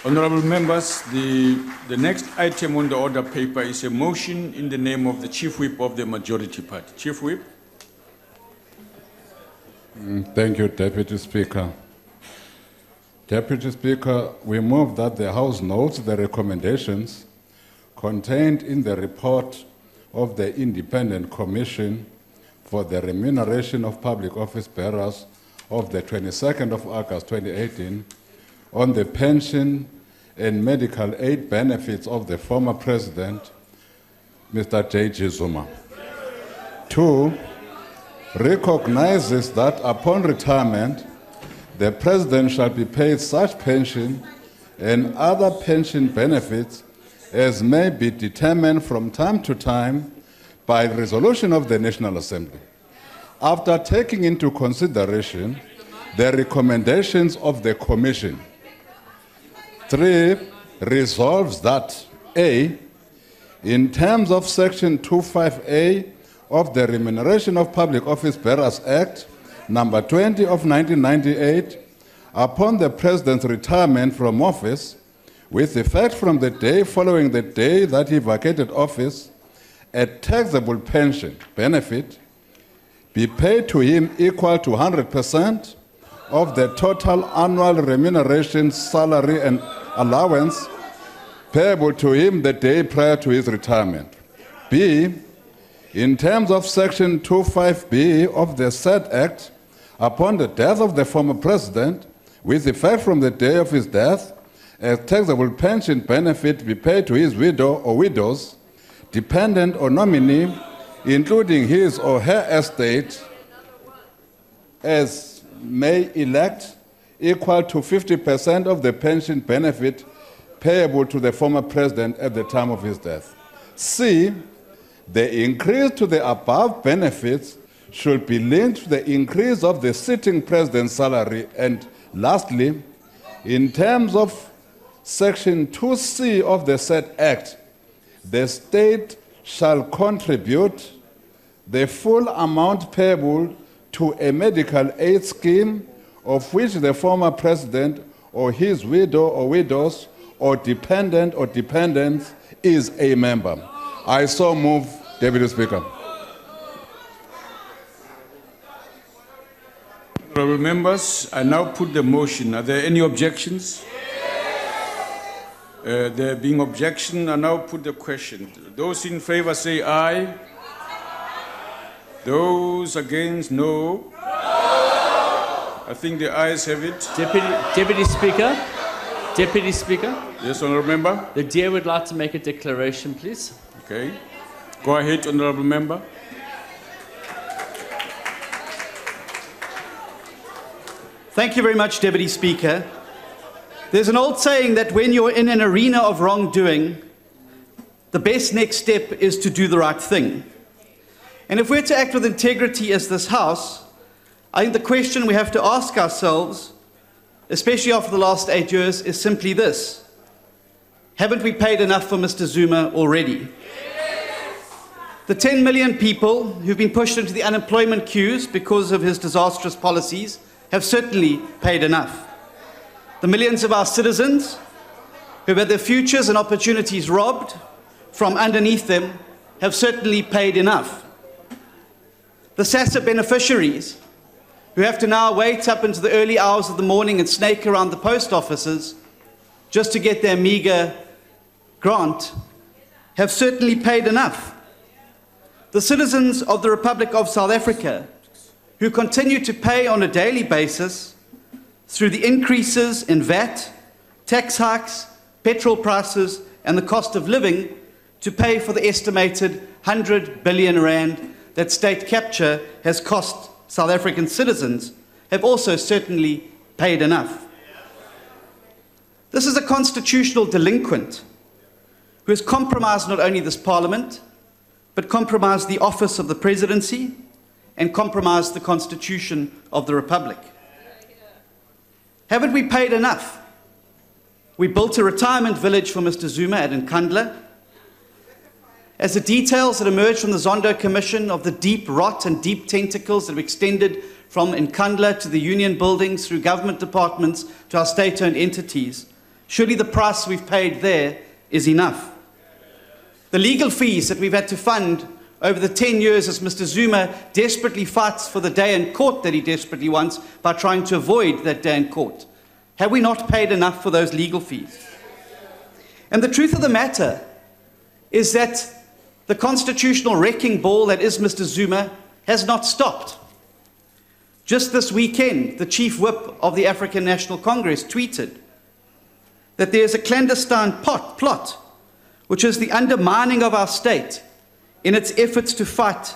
Honourable members, the next item on the order paper is a motion in the name of the Chief Whip of the Majority Party. Chief Whip. Thank you, Deputy Speaker. Deputy Speaker, we move that the House notes the recommendations contained in the report of the Independent Commission for the Remuneration of Public Office Bearers of the 22nd of August 2018 on the pension and medical aid benefits of the former President, Mr. J.G. Zuma. 2, recognizes that upon retirement, the President shall be paid such pension and other pension benefits as may be determined from time to time by resolution of the National Assembly, after taking into consideration the recommendations of the Commission. 3, resolves that A, in terms of Section 25A of the Remuneration of Public Office Bearers Act, number 20 of 1998, upon the President's retirement from office, with effect from the day following the day that he vacated office, a taxable pension benefit be paid to him equal to 100% of the total annual remuneration, salary, and allowance payable to him the day prior to his retirement. B, in terms of Section 25B of the said Act, upon the death of the former President, with effect from the day of his death, a taxable pension benefit be paid to his widow or widows, dependent or nominee, including his or her estate, as may elect, equal to 50% of the pension benefit payable to the former President at the time of his death. C, the increase to the above benefits should be linked to the increase of the sitting President's salary. And lastly, in terms of Section 2C of the said Act, the state shall contribute the full amount payable to a medical aid scheme of which the former President or his widow or widows or dependent or dependents is a member. I so move, Deputy Speaker. Honourable members, I now put the motion. Are there any objections? There being objection, I now put the question. Those in favour say aye. Those against, no. I think the ayes have it. Deputy Speaker. Deputy Speaker. Yes, Honourable Member. The Dear would like to make a declaration, please. Okay. Go ahead, Honourable Member. Thank you very much, Deputy Speaker. There's an old saying that when you're in an arena of wrongdoing, the best next step is to do the right thing. And if we're to act with integrity as this House, I think the question we have to ask ourselves, especially after the last 8 years, is simply this. Haven't we paid enough for Mr. Zuma already? The 10 million people who've been pushed into the unemployment queues because of his disastrous policies have certainly paid enough. The millions of our citizens who've had their futures and opportunities robbed from underneath them have certainly paid enough. The SASSA beneficiaries who have to now wait up into the early hours of the morning and snake around the post offices just to get their meagre grant have certainly paid enough. The citizens of the Republic of South Africa who continue to pay on a daily basis through the increases in VAT, tax hikes, petrol prices, and the cost of living to pay for the estimated 100 billion rand that state capture has cost South African citizens, have also certainly paid enough. This is a constitutional delinquent who has compromised not only this Parliament, but compromised the office of the presidency and compromised the Constitution of the Republic. Haven't we paid enough? We built a retirement village for Mr. Zuma at Nkandla. As the details that emerged from the Zondo Commission of the deep rot and deep tentacles that have extended from Nkandla to the union buildings through government departments to our state-owned entities Surely the price we've paid there is enough. The legal fees that we've had to fund over the 10 years as Mr. Zuma desperately fights for the day in court that he desperately wants by trying to avoid that day in court. Have we not paid enough for those legal fees? And the truth of the matter is that the constitutional wrecking ball that is Mr. Zuma has not stopped. Just this weekend, the chief whip of the African National Congress tweeted that there is a clandestine plot, which is the undermining of our state in its efforts to fight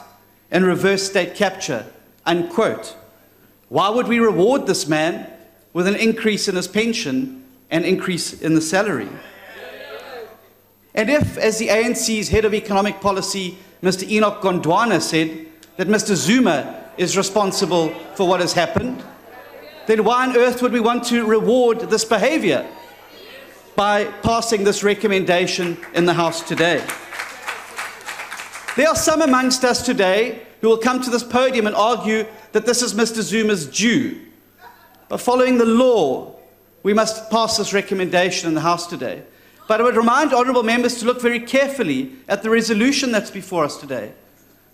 and reverse state capture, unquote. Why would we reward this man with an increase in his pension and increase in the salary? And if, as the ANC's head of economic policy, Mr. Enoch Gondwana, said that Mr. Zuma is responsible for what has happened, then why on earth would we want to reward this behavior by passing this recommendation in the House today? There are some amongst us today who will come to this podium and argue that this is Mr. Zuma's due. But following the law, we must pass this recommendation in the House today. But I would remind honourable members to look very carefully at the resolution that's before us today.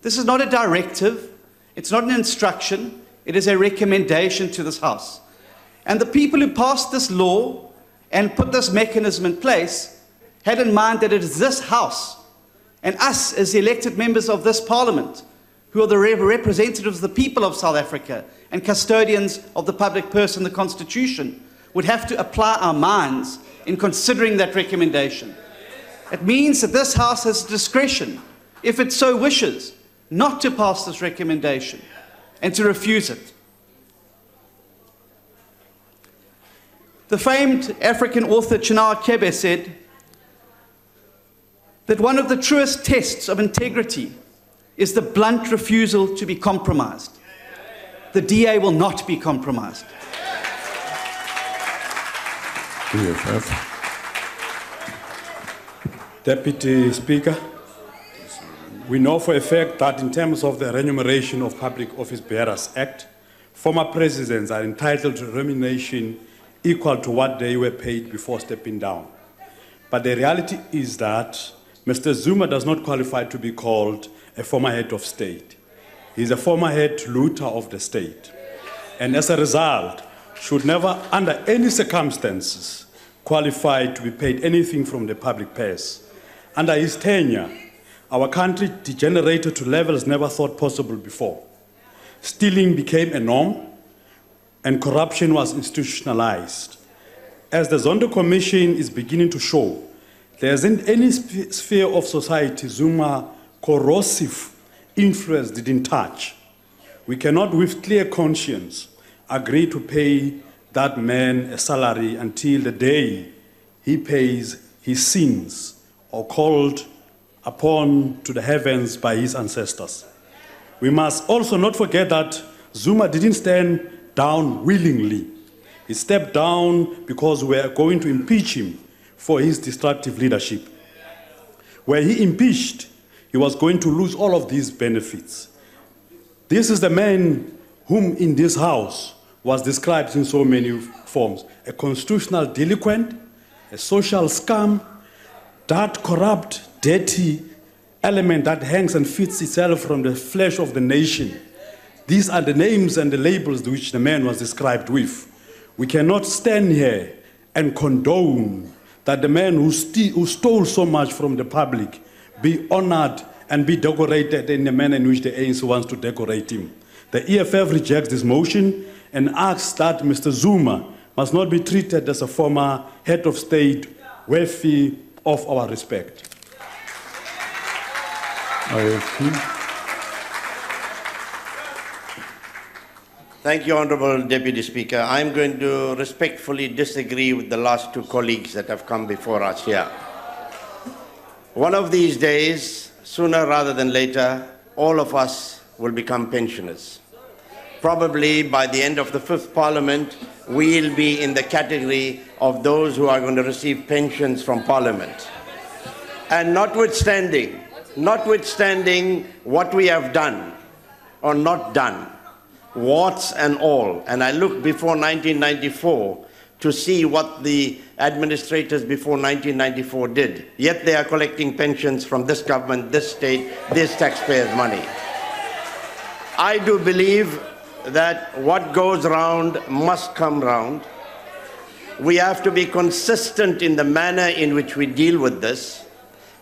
This is not a directive, it's not an instruction, it is a recommendation to this House. And the people who passed this law and put this mechanism in place had in mind that it is this House and us as the elected members of this Parliament who are the representatives of the people of South Africa and custodians of the public purse and the Constitution would have to apply our minds in considering that recommendation. It means that this House has discretion, if it so wishes, not to pass this recommendation and to refuse it. The famed African author Chinua Achebe said that one of the truest tests of integrity is the blunt refusal to be compromised. The DA will not be compromised. Deputy Speaker, we know for a fact that in terms of the Remuneration of Public Office Bearers Act, former presidents are entitled to remuneration equal to what they were paid before stepping down. But the reality is that Mr. Zuma does not qualify to be called a former head of state. He is a former head looter of the state. And as a result, should never, under any circumstances, qualify to be paid anything from the public purse. Under his tenure, our country degenerated to levels never thought possible before. Stealing became a norm, and corruption was institutionalized. As the Zondo Commission is beginning to show, there isn't any sphere of society Zuma's corrosive influence didn't touch. We cannot, with clear conscience, agree to pay that man a salary until the day he pays his sins or called upon to the heavens by his ancestors. We must also not forget that Zuma didn't stand down willingly. He stepped down because we are going to impeach him for his destructive leadership. Were he impeached, he was going to lose all of these benefits. This is the man whom in this House was described in so many forms: a constitutional delinquent, a social scum, that corrupt, dirty element that hangs and feeds itself from the flesh of the nation. These are the names and the labels which the man was described with. We cannot stand here and condone that the man who stole so much from the public be honored and be decorated in the manner in which the ANC wants to decorate him. The EFF rejects this motion and asks that Mr. Zuma must not be treated as a former head of state worthy of our respect. Thank you, Honourable Deputy Speaker. I'm going to respectfully disagree with the last two colleagues that have come before us here. One of these days, sooner rather than later, all of us will become pensioners. Probably by the end of the 5th Parliament, we'll be in the category of those who are going to receive pensions from Parliament. And notwithstanding what we have done or not done, warts and all, and I look before 1994 to see what the administrators before 1994 did. Yet they are collecting pensions from this government, this state, this taxpayers' money. I do believe that what goes round must come round. We have to be consistent in the manner in which we deal with this.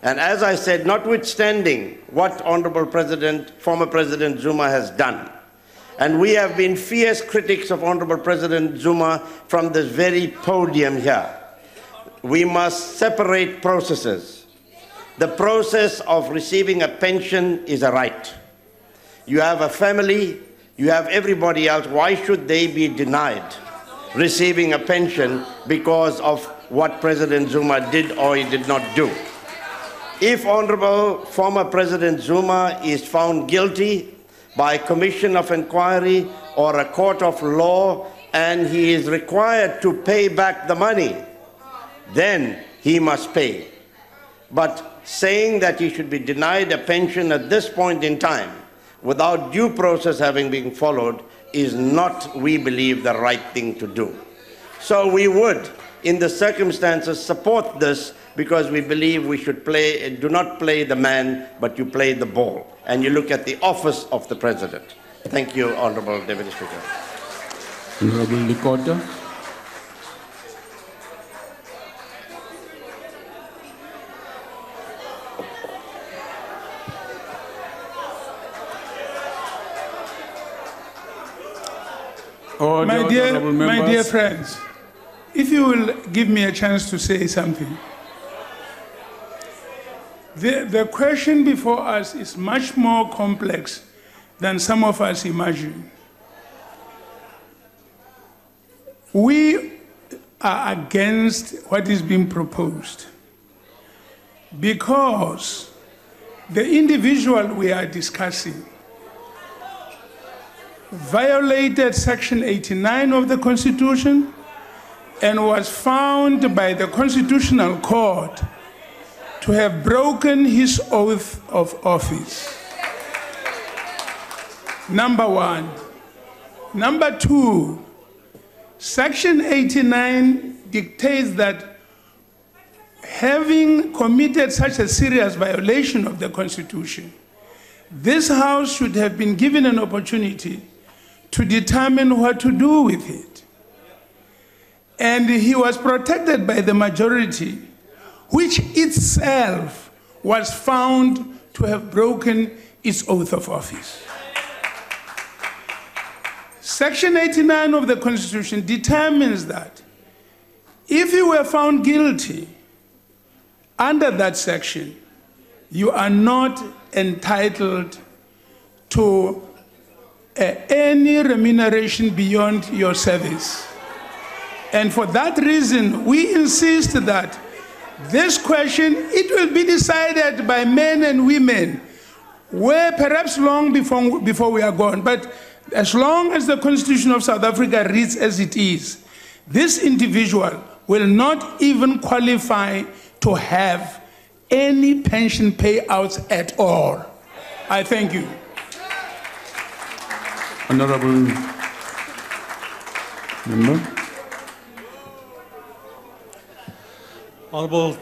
And as I said, notwithstanding what Honorable former President Zuma has done, and we have been fierce critics of Honorable President Zuma from this very podium here, we must separate processes. The process of receiving a pension is a right. You have a family, you have everybody else. Why should they be denied receiving a pension because of what President Zuma did or he did not do? If Honorable former President Zuma is found guilty by a commission of inquiry or a court of law and he is required to pay back the money, then he must pay. But saying that he should be denied a pension at this point in time without due process having been followed is not, we believe, the right thing to do. So we would, in the circumstances, support this because we believe we should do not play the man, but you play the ball. And you look at the office of the President. Thank you, Honorable Deputy Speaker. Honorable Likota. My dear friends, if you will give me a chance to say something. The question before us is much more complex than some of us imagine. We are against what is being proposed because the individual we are discussing violated Section 89 of the Constitution and was found by the Constitutional Court to have broken his oath of office. Number one. Number two, Section 89 dictates that having committed such a serious violation of the Constitution, this House should have been given an opportunity to determine what to do with it. And he was protected by the majority, which itself was found to have broken its oath of office. Section 89 of the Constitution determines that if you were found guilty under that section, you are not entitled to any remuneration beyond your service. And for that reason, we insist that this question, it will be decided by men and women, where perhaps long before we are gone. But as long as the Constitution of South Africa reads as it is, this individual will not even qualify to have any pension payouts at all. I thank you. Honorable Member. Honourable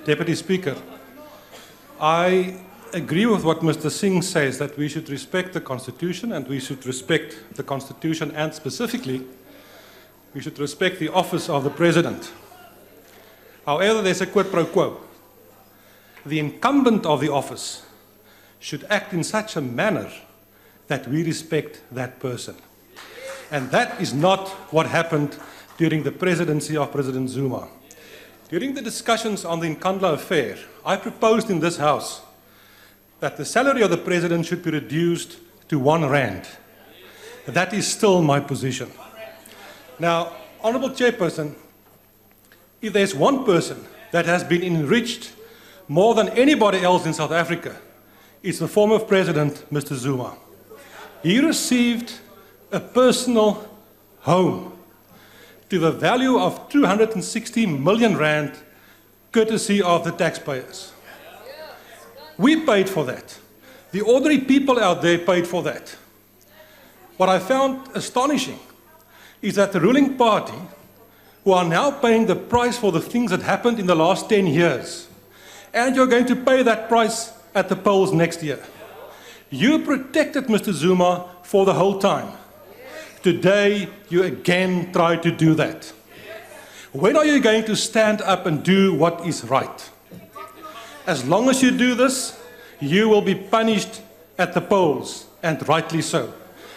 Deputy Speaker, I agree with what Mr. Singh says, that we should respect the Constitution, and we should respect the Constitution, and specifically, we should respect the office of the President. However, there's a quid pro quo. The incumbent of the office should act in such a manner that we respect that person. And that is not what happened during the presidency of President Zuma. During the discussions on the Nkandla affair, I proposed in this House that the salary of the President should be reduced to R1. That is still my position. Now, Honourable Chairperson, if there's one person that has been enriched more than anybody else in South Africa, it's the former President, Mr. Zuma. He received a personal home to the value of 260 million rand, courtesy of the taxpayers. We paid for that. The ordinary people out there paid for that. What I found astonishing is that the ruling party who are now paying the price for the things that happened in the last 10 years. And you're going to pay that price at the polls next year. You protected Mr. Zuma for the whole time. Today, you again try to do that. When are you going to stand up and do what is right? As long as you do this, you will be punished at the polls, and rightly so.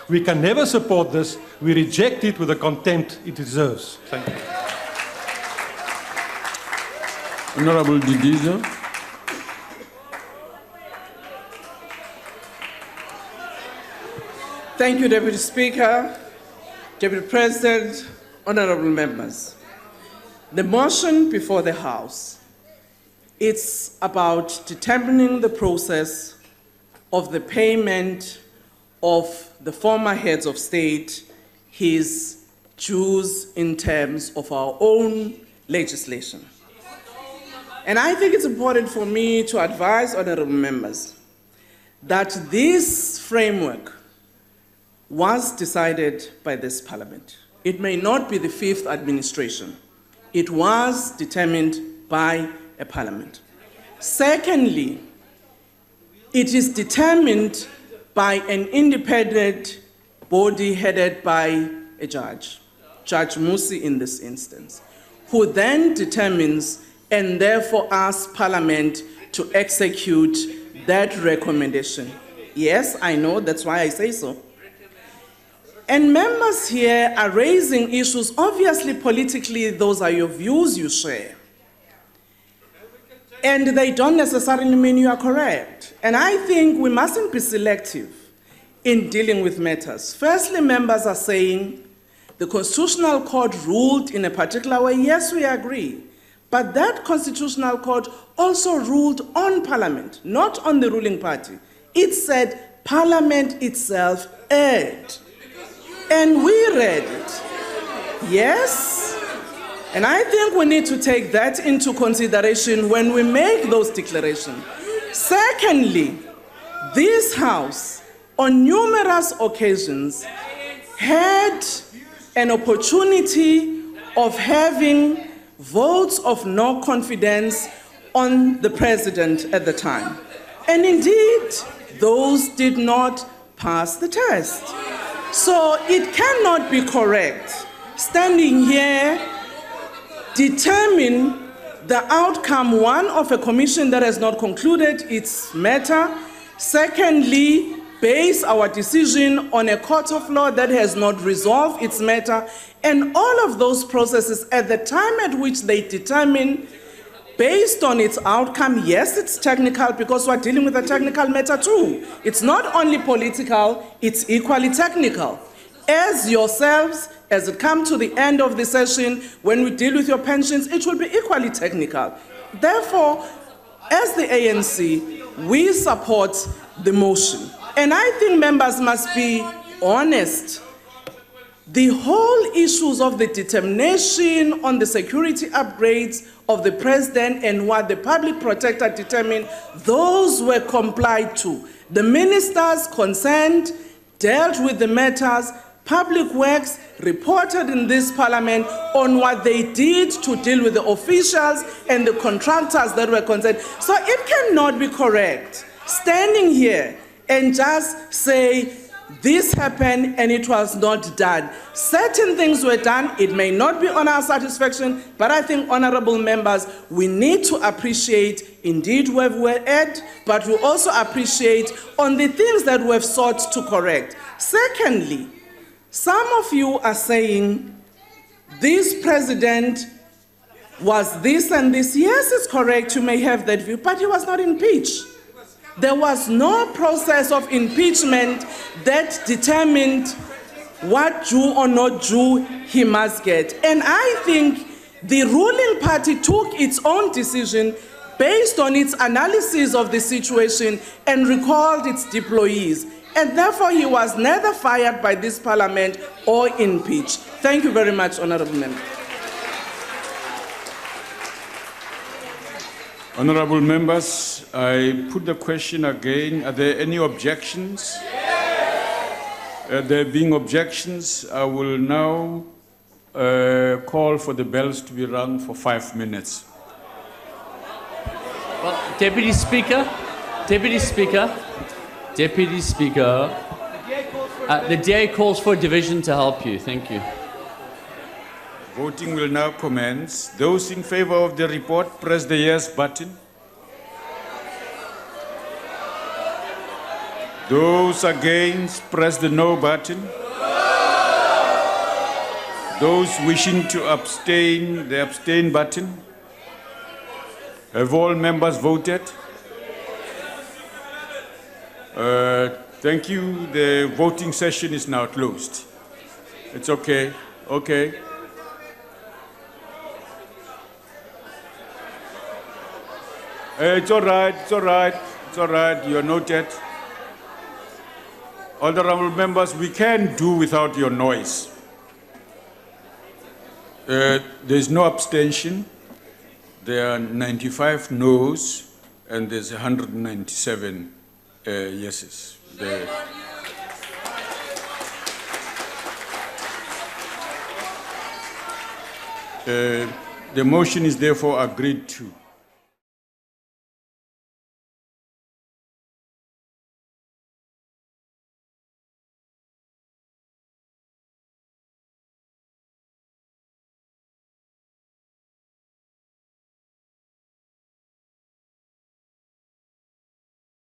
We can never support this. We reject it with the contempt it deserves. Thank you. Honorable Didiza. Thank you, Deputy Speaker, Deputy President, honorable members. The motion before the House, it's about determining the process of the payment of the former heads of state his dues in terms of our own legislation. And I think it's important for me to advise honorable members that this framework was decided by this Parliament. It may not be the fifth administration. It was determined by a Parliament. Secondly, it is determined by an independent body headed by a judge, Judge Musi in this instance, who then determines and therefore asks Parliament to execute that recommendation. Yes, I know, that's why I say so. And members here are raising issues. Obviously, politically, those are your views you share. And they don't necessarily mean you are correct. And I think we mustn't be selective in dealing with matters. Firstly, members are saying the Constitutional Court ruled in a particular way. Yes, we agree. But that Constitutional Court also ruled on Parliament, not on the ruling party. It said Parliament itself erred. And we read it. Yes. And I think we need to take that into consideration when we make those declarations. Secondly, this House, on numerous occasions, had an opportunity of having votes of no confidence on the President at the time. And indeed, those did not pass the test. So it cannot be correct, standing here, determine the outcome, one, of a commission that has not concluded its matter. Secondly, base our decision on a court of law that has not resolved its matter. And all of those processes, at the time at which they determine, based on its outcome, yes, it's technical because we're dealing with a technical matter too. It's not only political, it's equally technical. As yourselves, as it comes to the end of the session, when we deal with your pensions, it will be equally technical. Therefore, as the ANC, we support the motion. And I think members must be honest. The whole issues of the determination on the security upgrades of the President and what the public protector determined, those were complied to. The ministers concerned dealt with the matters. Public Works reported in this Parliament on what they did to deal with the officials and the contractors that were concerned. So it cannot be correct standing here and just say this happened and it was not done. Certain things were done. It may not be on our satisfaction, but I think, honorable members, we need to appreciate indeed where we're at, but we also appreciate on the things that we've sought to correct. Secondly, some of you are saying this president was this and this. Yes, it's correct, you may have that view, but he was not impeached. There was no process of impeachment that determined what Jew or not Jew he must get. And I think the ruling party took its own decision based on its analysis of the situation and recalled its deployees. And therefore, he was neither fired by this Parliament or impeached. Thank you very much, honorable member. Honorable members, I put the question again. Are there any objections? There being objections, I will now call for the bells to be rung for 5 minutes. Well, Deputy Speaker, the DA calls for a division to help you. Thank you. Voting will now commence. Those in favor of the report, press the yes button. Those against, press the no button. Those wishing to abstain, the abstain button. Have all members voted? Thank you. The voting session is now closed. It's okay. Okay. It's all right. It's all right. It's all right. You're noted. Honorable members, we can do without your noise. There's no abstention. There are 95 noes, and there's 197 yeses. The motion is therefore agreed to.